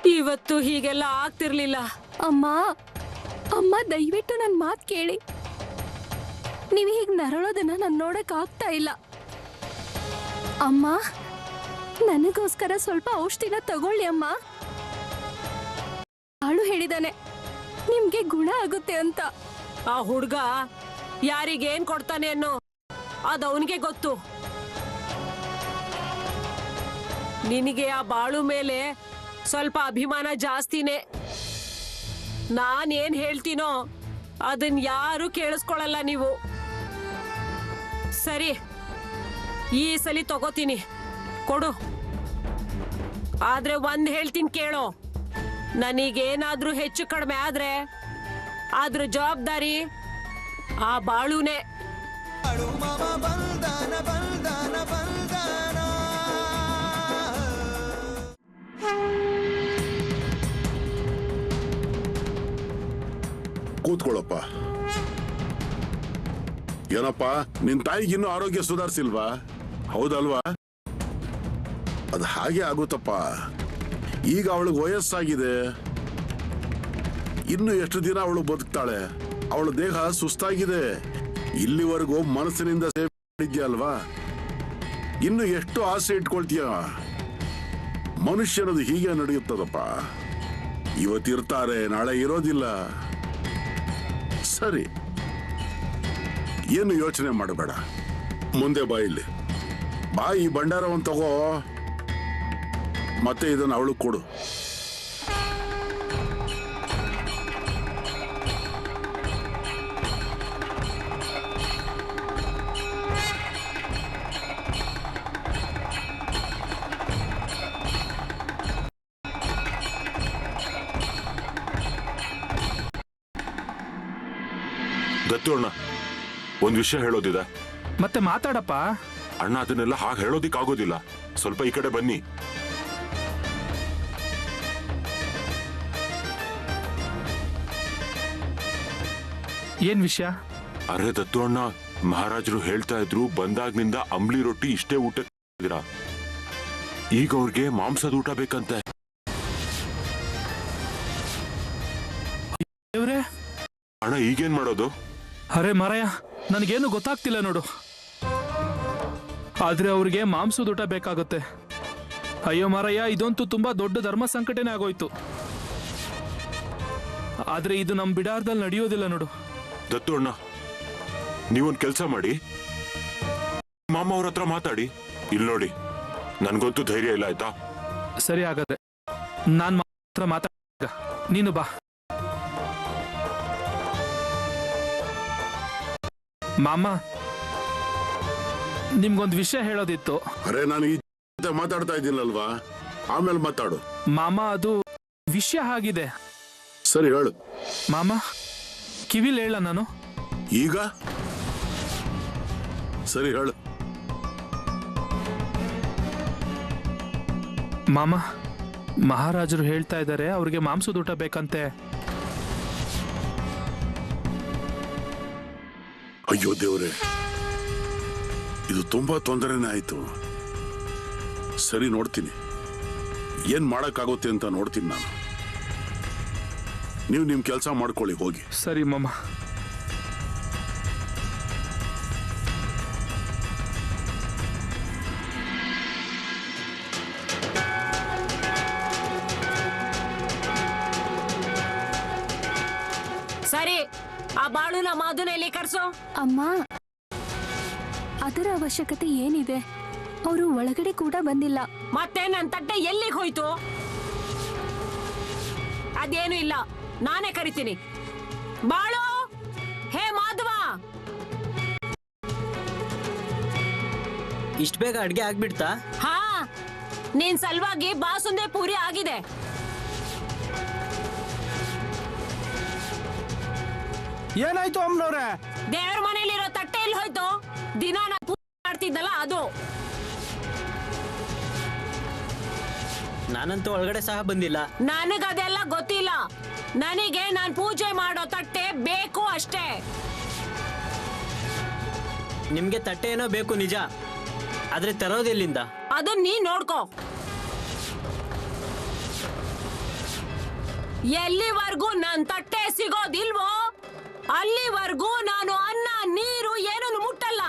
ಇವತ್ತು ಹೀಗೆಲ್ಲ ಆಗ್ತಿರ್ಲಿಲ್ಲ. ಅಮ್ಮ ಅಮ್ಮ ದಯವಿಟ್ಟು ನನ್ನ ಮಾತು ಕೇಳಿ. ನೀವು ಹೀಗೆ ನರಳೋದನ್ನ ನಾನು ನೋಡಕ್ ಆಗ್ತಾ ಇಲ್ಲ. ಅಮ್ಮ ನನಗೋಸ್ಕರ ಸ್ವಲ್ಪ ಔಷಧಿನ ತಗೊಳ್ಳಿ ಅಮ್ಮ. ಆಳು ಹೇಳಿದಾನೆ ನಿಮ್ಗೆ ಗುಣ ಆಗುತ್ತೆ ಅಂತ. ಆ ಹುಡ್ಗ ಯಾರಿಗೇನ್ ಕೊಡ್ತಾನೆ ಅನ್ನೋ ಅದು ಅವನಿಗೆ ಗೊತ್ತು. ನಿನಗೆ ಆ ಬಾಳು ಮೇಲೆ ಸ್ವಲ್ಪ ಅಭಿಮಾನ ಜಾಸ್ತಿನೇ. ನಾನೇನ್ ಹೇಳ್ತೀನೋ ಅದನ್ ಯಾರು ಕೇಳಿಸ್ಕೊಳಲ್ಲ ನೀವು. ಸರಿ, ಈ ಸಲ ತಗೋತೀನಿ, ಕೊಡು. ಆದ್ರೆ ಒಂದ್ ಹೇಳ್ತೀನಿ ಕೇಳೋ, ನನಗೇನಾದ್ರೂ ಹೆಚ್ಚು ಕಡಿಮೆ ಆದ್ರೆ ಅದ್ರ ಜವಾಬ್ದಾರಿ ಆ ಬಾಳುನೇ. ಕೂತ್ಕೊಳ್ಳಪ್ಪ. ಏನಪ್ಪ, ನಿನ್ ತಾಯಿಗಿನ್ನೂ ಆರೋಗ್ಯ ಸುಧಾರಿಸಿಲ್ವಾ? ಹೌದಲ್ವಾ? ಅದು ಹಾಗೆ ಆಗುತ್ತಪ್ಪ. ಈಗ ಅವಳಿಗೆ ವಯಸ್ಸಾಗಿದೆ, ಇನ್ನು ಎಷ್ಟು ದಿನ ಅವಳು ಬದುಕ್ತಾಳೆ? ಅವಳ ದೇಹ ಸುಸ್ತಾಗಿದೆ. ಇಲ್ಲಿವರೆಗೂ ಮನಸ್ಸಿನಿಂದ ಸೇವೆ ಮಾಡಿದ್ಯಲ್ವಾ? ಇನ್ನು ಎಷ್ಟು ಆಸೆ ಇಟ್ಕೊಳ್ತೀಯ? ಮನುಷ್ಯನದು ಹೀಗೆ ನಡೆಯುತ್ತದಪ್ಪ. ಇವತ್ತಿರ್ತಾರೆ, ನಾಳೆ ಇರೋದಿಲ್ಲ. ಸರಿ, ಏನು ಯೋಚನೆ ಮಾಡಬೇಡ. ಮುಂದೆ ಬಾ, ಇಲ್ಲಿ ಬಾ. ಈ ಭಂಡಾರವನ್ನು ತಗೋ, ಮತ್ತೆ ಇದನ್ನು ಅವಳು ಕೊಡು. ದತ್ತು ಅಣ್ಣ, ಒಂದ್ ವಿಷಯ ಹೇಳೋದಿದೆ. ಮತ್ತೆ ಮಾತಾಡಪ್ಪ. ಅಣ್ಣ, ಅದನ್ನೆಲ್ಲ ಹಾಗೆ ಹೇಳೋದಿಕ್ಕಾಗೋದಿಲ್ಲ. ಸ್ವಲ್ಪ ಈ ಕಡೆ ಬನ್ನಿ. ಏನ್ ವಿಷಯ? ಅರೆ ದತ್ತು ಅಣ್ಣ, ಮಹಾರಾಜರು ಹೇಳ್ತಾ ಇದ್ರು ಬಂದಾಗ್ನಿಂದ ಅಂಬ್ಲಿ ರೊಟ್ಟಿ ಇಷ್ಟೇ ಊಟ ಈಗ ಅವ್ರಿಗೆ ಮಾಂಸದ ಊಟ ಬೇಕಂತೆ. ಅಣ್ಣ, ಈಗೇನ್ ಮಾಡೋದು? ಅರೆ ಮಾರಾಯ, ನನಗೇನು ಗೊತ್ತಾಗ್ತಿಲ್ಲ ನೋಡು. ಆದ್ರೆ ಅವ್ರಿಗೆ ಮಾಂಸದ ಊಟ ಬೇಕಾಗುತ್ತೆ. ಅಯ್ಯೋ ಮಾರಾಯ, ಇದಂತೂ ತುಂಬಾ ದೊಡ್ಡ ಧರ್ಮ ಸಂಕಟನೇ ಆಗೋಯ್ತು. ಆದ್ರೆ ಇದು ನಮ್ ಬಿಡಾರದಲ್ಲಿ ನಡೆಯೋದಿಲ್ಲ ನೋಡು. ದತ್ತು ಅಣ್ಣ, ನೀವೊಂದ್ ಕೆಲ್ಸ ಮಾಡಿ, ಮಾಮ ಅವ್ರ ಹತ್ರ ಮಾತಾಡಿ. ಇಲ್ಲಿ ನೋಡಿ, ನನ್ಗಂತೂ ಧೈರ್ಯ ಇಲ್ಲ, ಆಯ್ತಾ? ಸರಿ, ಆಗತ್ತೆ. ನಾನ್ ಮಾತ್ರ ಮಾತಾಡ, ನೀನು ಬಾ. ಮಾಮ, ನಿಮ್ಗೊಂದು ವಿಷಯ ಹೇಳೋದಿತ್ತು. ಅರೆ, ನಾನು ಈ ಮಾತಾಡ್ತಾ ಇದ್ದೀನಲ್ವಾ, ಆಮೇಲೆ ಮಾತಾಡು. ಮಾಮ, ಅದು ವಿಷಯ ಆಗಿದೆ. ಸರಿ, ಹೇಳು ಮಾಮ. ಕಿವಿಲ್ ಹೇಳ ನಾನು ಈಗ. ಸರಿ, ಹೇಳು ಮಾಮ. ಮಹಾರಾಜರು ಹೇಳ್ತಾ ಇದ್ದಾರೆ ಅವ್ರಿಗೆ ಮಾಂಸದ ಊಟ ಬೇಕಂತೆ. ಅಯ್ಯೋ ದೇವ್ರೆ, ಇದು ತುಂಬಾ ತೊಂದರೆನೇ ಆಯ್ತು. ಸರಿ, ನೋಡ್ತೀನಿ ಏನ್ ಮಾಡಕ್ಕಾಗುತ್ತೆ ಅಂತ ನೋಡ್ತೀನಿ ನಾನು. ನೀವು ನಿಮ್ ಕೆಲಸ ಮಾಡ್ಕೊಳ್ಳಿ, ಹೋಗಿ. ಸರಿ ಮಾಮ. ಸರಿ, ಆ ಬಾಳುನ ಮಾಧುನಲ್ಲಿ ಕರ್ಸೋ. ಅಮ್ಮ, ಅದರ ಅವಶ್ಯಕತೆ ಏನಿದೆ? ಅವರು ಒಳಗಡೆ ಕೂಡ ಬಂದಿಲ್ಲ. ಮತ್ತೆ ನನ್ ತಟ್ಟೆ ಎಲ್ಲಿಗೆ ಹೋಯ್ತು? ಅದೇನು ಇಲ್ಲ, ನಾನೇ ಕರಿತೀನಿ. ಬಾಳು, ಹೇ ಮಾಧವ. ಇಷ್ಟ ಬೇಗ ಅಡ್ಗೆ ಆಗ್ಬಿಡ್ತಾ? ಹಾ, ನೀನ್ ಸಲುವಾಗಿ ಬಾಸುಂದೆ ಪೂರಿ ಆಗಿದೆ. ಏನಾಯ್ತು ಅಮ್ಮನವ್ರೆ? ದೇವ್ರ ಮನೇಲಿರೋ ತಟ್ಟೆ ಎಲ್ಲಿ ಹೋಯ್ತು? ದಿನ ನಾ ಪೂಜೆ ಮಾಡ್ತಿದ್ದಲ್ಲ ಅದು. ನಾನಂತೂ ಒಳಗಡೆ ಸಹ ಬಂದಿಲ್ಲ. ನನಗದೆಲ್ಲ ಗೊತ್ತಿಲ್ಲ. ನನಗೆ ನಾನ್ ಪೂಜೆ ಮಾಡೋ ತಟ್ಟೆ ಬೇಕು ಅಷ್ಟೇ. ನಿಮ್ಗೆ ತಟ್ಟೆ ಏನೋ ಬೇಕು ನಿಜ, ಆದ್ರೆ ತರೋದೆಲ್ಲಿಂದ? ಅದನ್ನ ನೀ ನೋಡ್ಕೋ. ಎಲ್ಲಿವರೆಗೂ ನನ್ ತಟ್ಟೆ ಸಿಗೋದಿಲ್ವೋ ಅಲ್ಲಿವರೆಗೂ ನಾನು ಅನ್ನ ನೀರು ಏನನ್ನು ಮುಟ್ಟಲ್ಲ.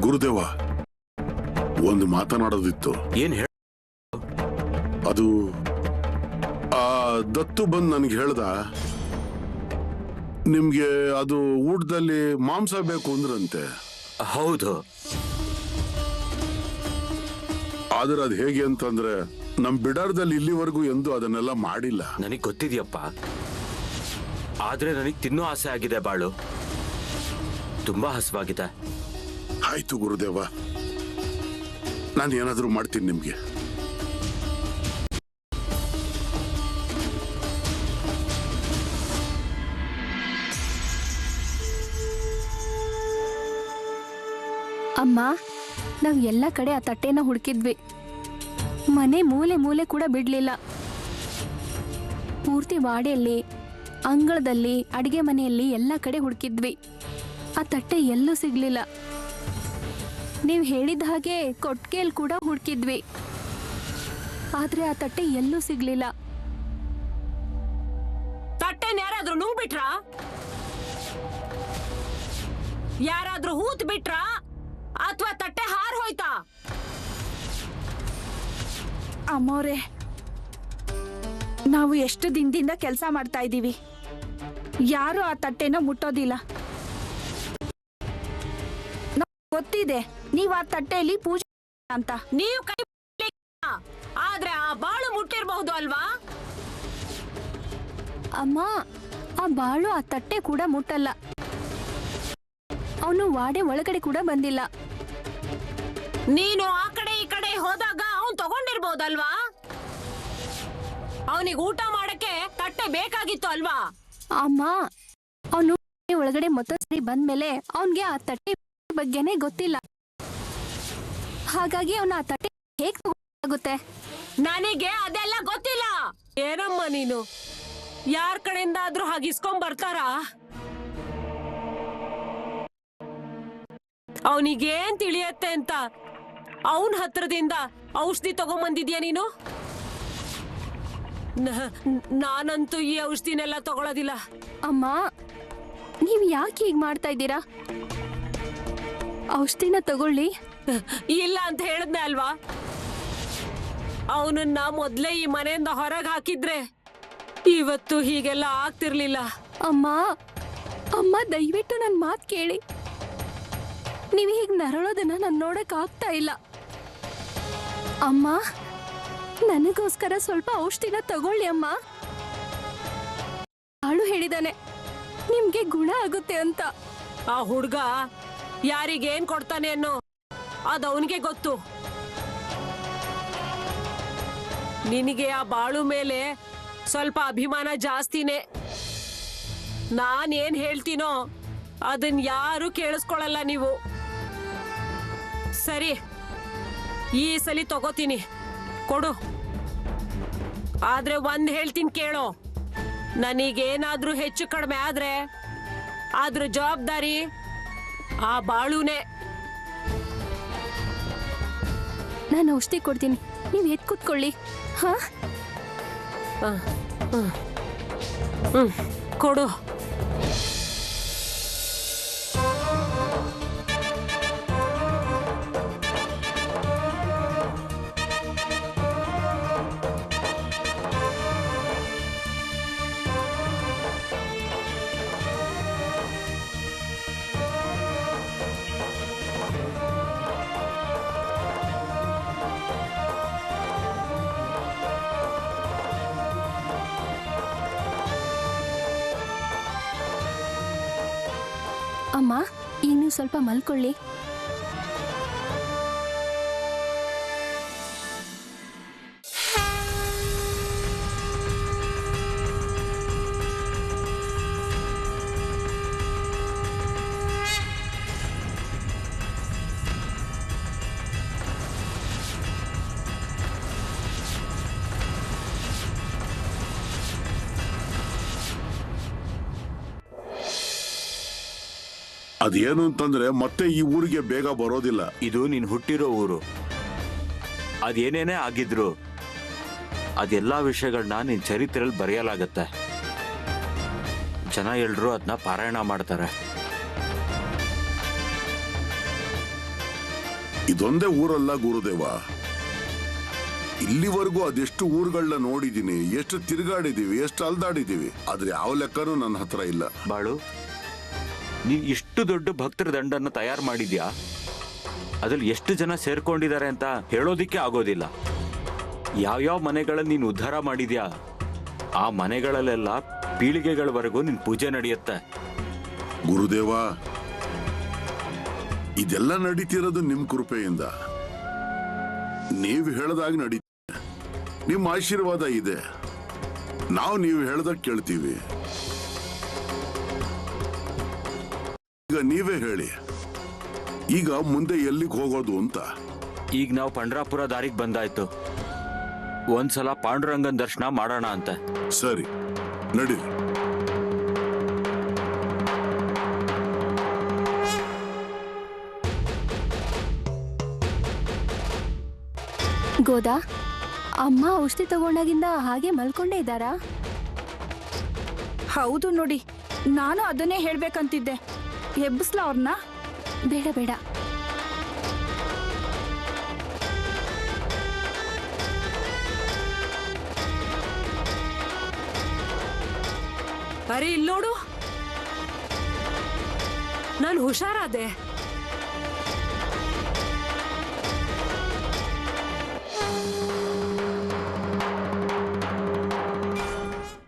ಗುರುದೇವ, ಒಂದು ಮಾತನಾಡೋದಿತ್ತು. ಏನ್ ಹೇಳ? ಅದು ಆ ದತ್ತು ಬಂದ್ ನನ್ಗೆ ಹೇಳ್ದ, ನಿಮ್ಗೆ ಅದು ಊಟದಲ್ಲಿ ಮಾಂಸ ಬೇಕು ಅಂದ್ರಂತೆ. ಹೌದು. ಆದ್ರೆ ಅದ್ ಹೇಗೆ ಅಂತಂದ್ರೆ ನಮ್ ಬಿಡಾರದಲ್ಲಿ ಇಲ್ಲಿವರೆಗೂ ಎಂದು ಅದನ್ನೆಲ್ಲ ಮಾಡಿಲ್ಲ. ನನಗ್ ಗೊತ್ತಿದ್ಯಪ್ಪ, ಆದ್ರೆ ನನಗ್ ತಿನ್ನೋ ಆಸೆ ಆಗಿದೆ ಬಾಳು. ತುಂಬಾ ಹಸುವಾಗಿದೆ. ಆಯ್ತು ಗುರುದೇವ, ನಾನು ಏನಾದ್ರೂ ಮಾಡ್ತೀನಿ ನಿಮ್ಗೆ. ಅಮ್ಮ, ನಾವ್ ಎಲ್ಲ ಕಡೆ ಆ ತಟ್ಟೆನ ಹುಡುಕಿದ್ವಿ. ಮನೆ ಮೂಲೆ ಮೂಲೆ ಕೂಡ ಬಿಡ್ಲಿಲ್ಲ. ಪೂರ್ತಿ ವಾಡೆಯಲ್ಲಿ, ಅಂಗಳದಲ್ಲಿ, ಅಡಿಗೆ ಮನೆಯಲ್ಲಿ ಎಲ್ಲ ಕಡೆ ಹುಡುಕಿದ್ವಿ. ಆ ತಟ್ಟೆ ಎಲ್ಲೂ ಸಿಗ್ಲಿಲ್ಲ. ನೀವು ಹೇಳಿದ ಹಾಗೆ ಕೊಟ್ಟಿಗೆಯಲ್ಲಿ ಕೂಡ ಹುಡುಕಿದ್ವಿ, ಆದ್ರೆ ಆ ತಟ್ಟೆ ಎಲ್ಲೂ ಸಿಗ್ಲಿಲ್ಲ. ತಟ್ಟೆನ ಯಾರಾದ್ರೂ ನುಂಗ್ಬಿಟ್ರಾ? ಯಾರಾದ್ರೂ ಹೂತ್ ಬಿಟ್ರಾ? ಅಥವಾ ತಟ್ಟೆ ಹಾರ್ ಹೋಯ್ತಾ? ಅಮ್ಮೋರೆ, ನಾವು ಎಷ್ಟು ದಿನದಿಂದ ಕೆಲಸ ಮಾಡ್ತಾ ಇದ್ದೀವಿ, ಯಾರು ಆ ತಟ್ಟೆನ ಮುಟ್ಟೋದಿಲ್ಲ. ಗೊತ್ತಿದೆ ನೀವ್ ಆ ತಟ್ಟೆಯಲ್ಲಿ ಪೂಜೆ ಅಂತ. ನೀವು ಕೈ ಆದ್ರೆ ಆ ಬಾಳು ಮುಟ್ಟಿರ್ಬಹುದು ಅಲ್ವಾ? ಅಮ್ಮ, ಆ ಬಾಳು ಆ ತಟ್ಟೆ ಕೂಡ ಮುಟ್ಟಲ್ಲ. ಅವನು ವಾಡೆ ಒಳಗಡೆ ಕೂಡ ಬಂದಿಲ್ಲ. ನೀನು ಆ ಕಡೆ ಈ ಕಡೆ ಹೋದಾಗ ಅವನ್ ತಗೊಂಡಿರ್ಬೋದಲ್ವಾ? ಅವನಿಗೆ ಊಟ ಮಾಡಕ್ಕೆ ತಟ್ಟೆ ಬೇಕಾಗಿತ್ತು ಅಲ್ವಾ? ಅಮ್ಮ, ಅವನು ಒಳಗಡೆ ಮತ್ತೊಂದ್ ಸರಿ ಬಂದ್ಮೇಲೆ ಅವನ್ಗೆ ಆ ತಟ್ಟೆ ಬಗ್ಗೆನೇ ಗೊತ್ತಿಲ್ಲ. ಹಾಗಾಗಿ ಅವನ ಆ ತಟ್ಟೆ ಹೇಗ್ ತಗೋಗುತ್ತೆ? ನನಗೆ ಅದೆಲ್ಲ ಗೊತ್ತಿಲ್ಲ. ಏನಮ್ಮ ನೀನು, ಯಾರ್ ಕಡೆಯಿಂದ ಆದ್ರೂ ಹಾಗಿಸ್ಕೊಂಡ್ ಬರ್ತಾರಾ? ಅವನಿಗೇನ್ ತಿಳಿಯತ್ತೆ ಅಂತ ಅವನ್ ಹತ್ರದಿಂದ ಔಷಧಿ ತಗೊಂಬಂದಿದ್ಯಾ ನೀನು? ನಾನಂತೂ ಈ ಔಷಧಿನೆಲ್ಲ ತಗೊಳ್ಳೋದಿಲ್ಲ. ಅಮ್ಮ, ನೀವ್ ಯಾಕೆ ಹೀಗ್ ಮಾಡ್ತಾ ಇದ್ದೀರಾ? ಔಷಧಿನ ತಗೊಳ್ಳಿ. ಇಲ್ಲ ಅಂತ ಹೇಳಿದ್ನೆ ಅಲ್ವಾ? ಅವನನ್ನ ಮೊದ್ಲೇ ಈ ಮನೆಯಿಂದ ಹೊರಗೆ ಹಾಕಿದ್ರೆ ಇವತ್ತು ಹೀಗೆಲ್ಲ ಆಗ್ತಿರ್ಲಿಲ್ಲ. ಅಮ್ಮ, ಅಮ್ಮ, ದಯವಿಟ್ಟು ನನ್ ಮಾತ್ ಕೇಳಿ. ನೀವ್ ಹೀಗ್ ನರಳೋದನ್ನ ನಾನ್ ನೋಡಕ್ ಆಗ್ತಾ ಇಲ್ಲ. ಅಮ್ಮ, ನನಗೋಸ್ಕರ ಸ್ವಲ್ಪ ಔಷಧಿನ ತಗೊಳ್ಳಿ ಅಮ್ಮ. ಆಳು ಹೇಳಿದಾನೆ ನಿಮ್ಗೆ ಗುಣ ಆಗುತ್ತೆ ಅಂತ. ಆ ಹುಡ್ಗ ಯಾರಿಗೇನ್ ಕೊಡ್ತಾನೆ ಅನ್ನೋ ಅದ್ ಅವನಿಗೆ ಗೊತ್ತು. ನಿನಗೆ ಆ ಬಾಳು ಮೇಲೆ ಸ್ವಲ್ಪ ಅಭಿಮಾನ ಜಾಸ್ತಿನೇ. ನಾನೇನ್ ಹೇಳ್ತೀನೋ ಅದನ್ ಯಾರು ಕೇಳಿಸ್ಕೊಳಲ್ಲ ನೀವು. ಸರಿ, ಈ ಸಲ ತಗೋತೀನಿ, ಕೊಡು. ಆದ್ರೆ ಒಂದ್ ಹೇಳ್ತೀನಿ ಕೇಳೋ, ನನಗೇನಾದ್ರೂ ಹೆಚ್ಚು ಕಡಿಮೆ ಆದ್ರೆ ಅದ್ರ ಜವಾಬ್ದಾರಿ ಆ ಬಾಳುನೇ. ನಾನು ಔಷಧಿ ಕೊಡ್ತೀನಿ, ನೀವ್ ಎತ್ ಕೂತ್ಕೊಳ್ಳಿ. ಹಾ, ಕೊಡು. ಅಮ್ಮ, ಈಗ ನೀವು ಸ್ವಲ್ಪ ಮಲ್ಕೊಳ್ಳಿ. ಅದೇನು ಅಂತಂದ್ರೆ ಮತ್ತೆ ಈ ಊರಿಗೆ ಬೇಗ ಬರೋದಿಲ್ಲ. ಇದು ನೀನ್ ಹುಟ್ಟಿರೋ ಊರು. ಅದೇನೇನೇ ಆಗಿದ್ರು ಅದೆಲ್ಲಾ ವಿಷಯಗಳನ್ನ ನಿನ್ ಚರಿತ್ರೆಯಲ್ಲಿ ಬರೆಯಲಾಗತ್ತೆ. ಜನ ಎಲ್ರು ಅದನ್ನ ಪಾರಾಯಣ ಮಾಡ್ತಾರೆ. ಇದೊಂದೇ ಊರಲ್ಲ ಗುರುದೇವ, ಇಲ್ಲಿವರೆಗೂ ಅದೆಷ್ಟು ಊರುಗಳನ್ನ ನೋಡಿದೀನಿ, ಎಷ್ಟು ತಿರುಗಾಡಿದೀವಿ, ಎಷ್ಟು ಅಲ್ದಾಡಿದೀವಿ, ಆದ್ರೆ ಯಾವ ಲೆಕ್ಕನೂ ನನ್ನ ಹತ್ರ ಇಲ್ಲ. ಬಾಳು, ನೀನ್ ಇಷ್ಟು ದೊಡ್ಡ ಭಕ್ತರ ದಂಡನ್ನ ತಯಾರು ಮಾಡಿದ್ಯಾ, ಅದ್ರಲ್ಲಿ ಎಷ್ಟು ಜನ ಸೇರ್ಕೊಂಡಿದ್ದಾರೆ ಅಂತ ಹೇಳೋದಿಕ್ಕೆ ಆಗೋದಿಲ್ಲ. ಯಾವ್ಯಾವ ಮನೆಗಳಲ್ಲಿ ನೀನು ಉದ್ಧಾರ ಮಾಡಿದ್ಯಾ ಆ ಮನೆಗಳಲ್ಲೆಲ್ಲ ಪೀಳಿಗೆಗಳವರೆಗೂ ನಿನ್ ಪೂಜೆ ನಡೆಯುತ್ತೆ. ಗುರುದೇವ, ಇದೆಲ್ಲ ನಡೀತಿರೋದು ನಿಮ್ ಕೃಪೆಯಿಂದ. ನೀವು ಹೇಳ್ದಾಗ ನಡೀತಿದೆ, ನಿಮ್ಮ ಆಶೀರ್ವಾದ ಇದೆ. ನಾವು ನೀವು ಹೇಳ್ದಾಗ ಕೇಳ್ತೀವಿ. ಈಗ ನೀವೇ ಹೇಳಿ, ಈಗ ಮುಂದೆ ಎಲ್ಲಿಗೆ ಹೋಗೋದು ಅಂತ? ಈಗ ನಾವು ಪಂಡ್ರಾಪುರ ದಾರಿಗೆ ಬಂದಾಯ್ತು. ಒಂದ್ಸಲ ಪಾಂಡುರಂಗನ್ ದರ್ಶನ ಮಾಡೋಣ ಅಂತ. ಸರಿ, ನಡೀರಿ. ಗೋದಾ, ಅಮ್ಮ ಔಷಧಿ ತಗೊಂಡಾಗಿಂದ ಹಾಗೆ ಮಲ್ಕೊಂಡೇ ಇದ್ದಾರಾ? ಹೌದು ನೋಡಿ, ನಾನು ಅದನ್ನೇ ಹೇಳ್ಬೇಕಂತಿದ್ದೆ. ಎಬ್ಬಿಸ್ಲಾ ಅವ್ರನ್ನ? ಬೇಡ ಬೇಡ, ಅರೆ ಇಲ್ ನೋಡು, ನಾನು ಹುಷಾರಾದೆ.